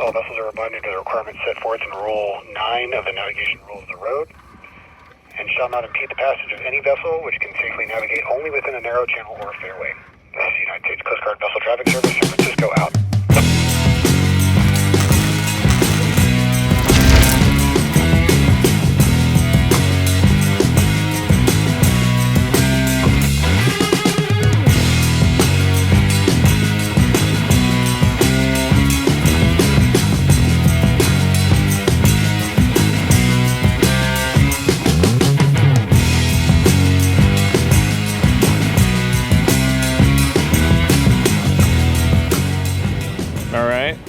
All vessels are reminded of the requirements set forth in Rule 9 of the Navigation Rules of the Road, and shall not impede the passage of any vessel which can safely navigate only within a narrow channel or fairway. This is United States Coast Guard Vessel Traffic Service, San Francisco out.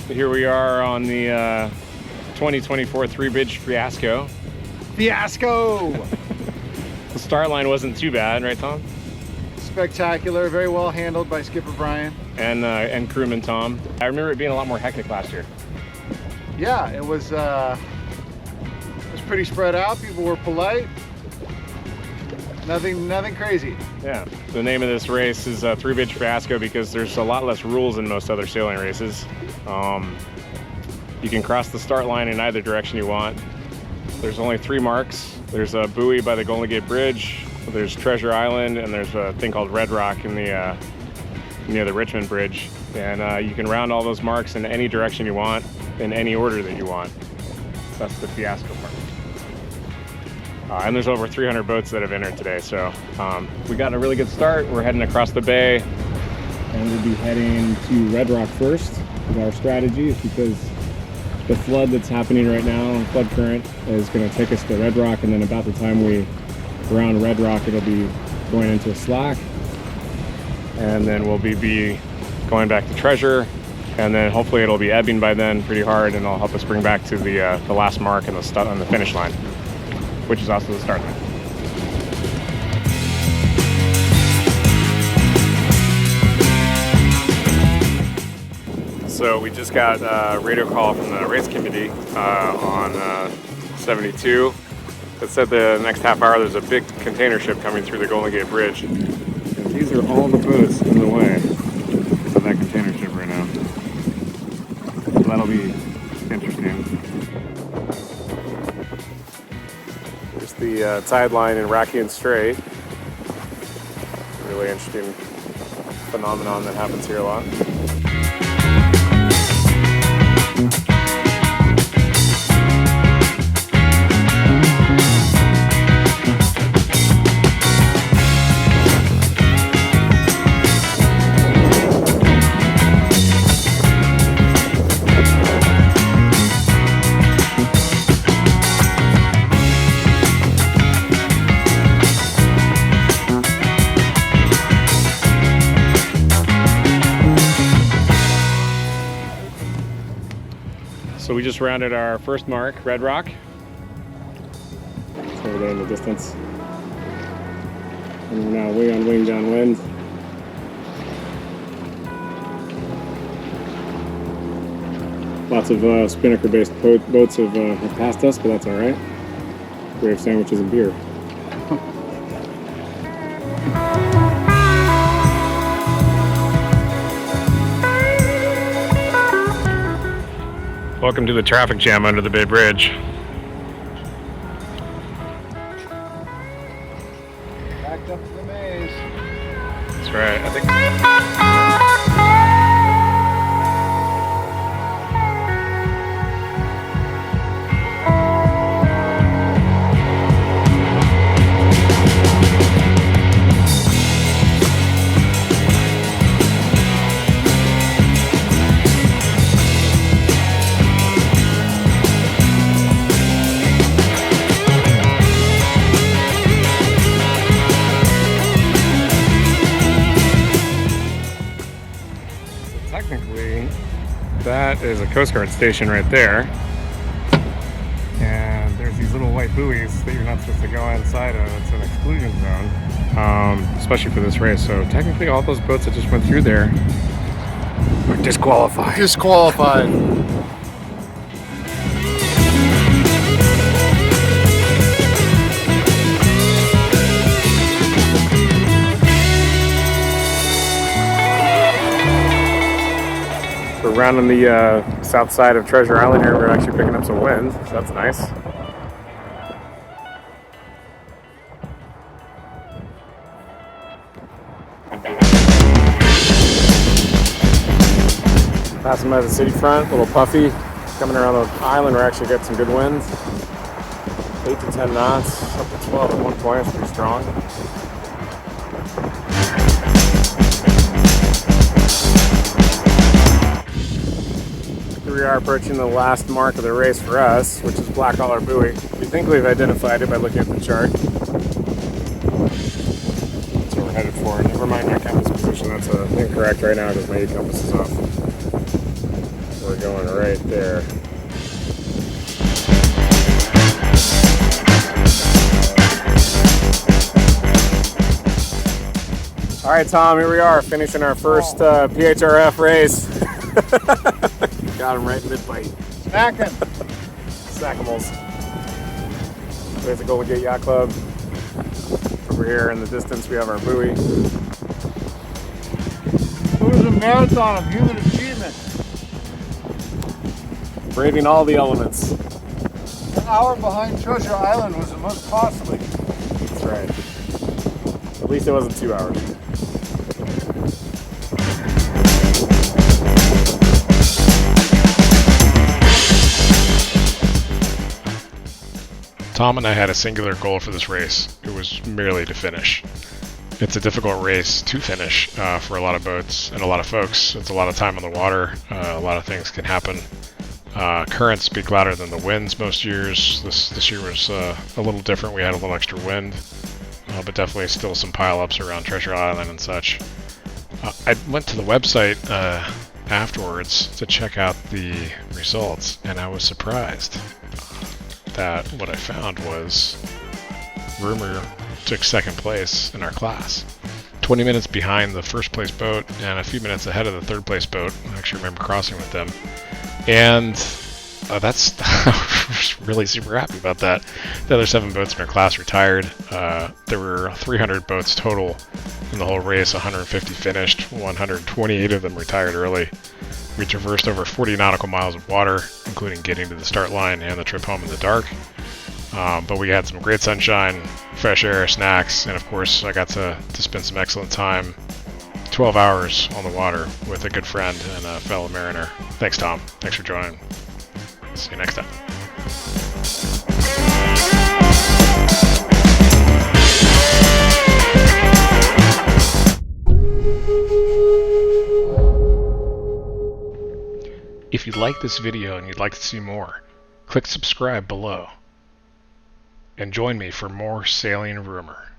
Here we are on the 2024 Three Bridge Fiasco. Fiasco! The start line wasn't too bad, right, Tom? Spectacular, very well handled by Skipper Brian. And crewman Tom. I remember it being a lot more hectic last year. Yeah, it was pretty spread out. People were polite. Nothing crazy. Yeah. The name of this race is Three Bridge Fiasco because there's a lot less rules than most other sailing races. You can cross the start line in either direction you want. There's only 3 marks. There's a buoy by the Golden Gate Bridge, there's Treasure Island, and there's a thing called Redrock in the near the Richmond Bridge. And you can round all those marks in any direction you want, in any order that you want. That's the Fiasco part. And there's over 300 boats that have entered today, so we got a really good start. We're heading across the bay, and we'll be heading to Redrock first. Our strategy is because the flood that's happening right now, flood current, is going to take us to Redrock, and then about the time we round Redrock, it'll be going into a slack, and then we'll be going back to Treasure, and then hopefully it'll be ebbing by then pretty hard, and it'll help us bring back to the last mark and on the finish line, which is also the start line. So we just got a radio call from the race committee on 72 that said the next half hour there's a big container ship coming through the Golden Gate Bridge. And these are all the boats in the way of that container ship right now. So that'll be interesting. There's the tide line in Rackian Strait. Really interesting phenomenon that happens here a lot. So we just rounded our first mark, Redrock. It's over there in the distance. And we're now wing on wing downwind. Lots of spinnaker-based boats have passed us, but that's all right. We have sandwiches and beer. Welcome to the traffic jam under the Bay Bridge. Backed up to the maze. That's right. I think. Technically, that is a Coast Guard station right there. And there's these little white buoys that you're not supposed to go inside of. It's an exclusion zone, especially for this race. So technically all those boats that just went through there are disqualified. Disqualified. So around on the south side of Treasure Island here, we're actually picking up some wind, so that's nice. Passing by the city front, a little puffy. Coming around the island, we're actually getting some good winds. 8 to 10 knots, up to 12 at one point, it's pretty strong. Here we are approaching the last mark of the race for us, which is Blackaller buoy. We think we've identified it by looking at the chart. That's what we're headed for. Never mind my compass position, that's incorrect right now because my compass is off. We're going right there. All right, Tom, here we are, finishing our first PHRF race. Got him right mid-bite. Snacking. Snackimals. There's the Golden Gate Yacht Club. Over here in the distance, we have our buoy. It was a marathon of human achievement. Braving all the elements. An hour behind Treasure Island was the most costly. That's right. At least it wasn't 2 hours. Tom and I had a singular goal for this race. It was merely to finish. It's a difficult race to finish for a lot of boats and a lot of folks. It's a lot of time on the water. A lot of things can happen. Currents speak louder than the winds most years. This year was a little different. We had a little extra wind, but definitely still some pile-ups around Treasure Island and such. I went to the website afterwards to check out the results, and I was surprised that what I found was Rumour took second place in our class. 20 minutes behind the first place boat and a few minutes ahead of the third place boat. I actually remember crossing with them. And that's I was really super happy about that. The other 7 boats in our class retired. There were 300 boats total in the whole race, 150 finished, 128 of them retired early. We traversed over 40 nautical miles of water, including getting to the start line and the trip home in the dark. But we had some great sunshine, fresh air, snacks, and of course I got to spend some excellent time, 12 hours on the water with a good friend and a fellow mariner. Thanks, Tom. Thanks for joining. See you next time. If you like this video and you'd like to see more, click subscribe below and join me for more sailing rumor.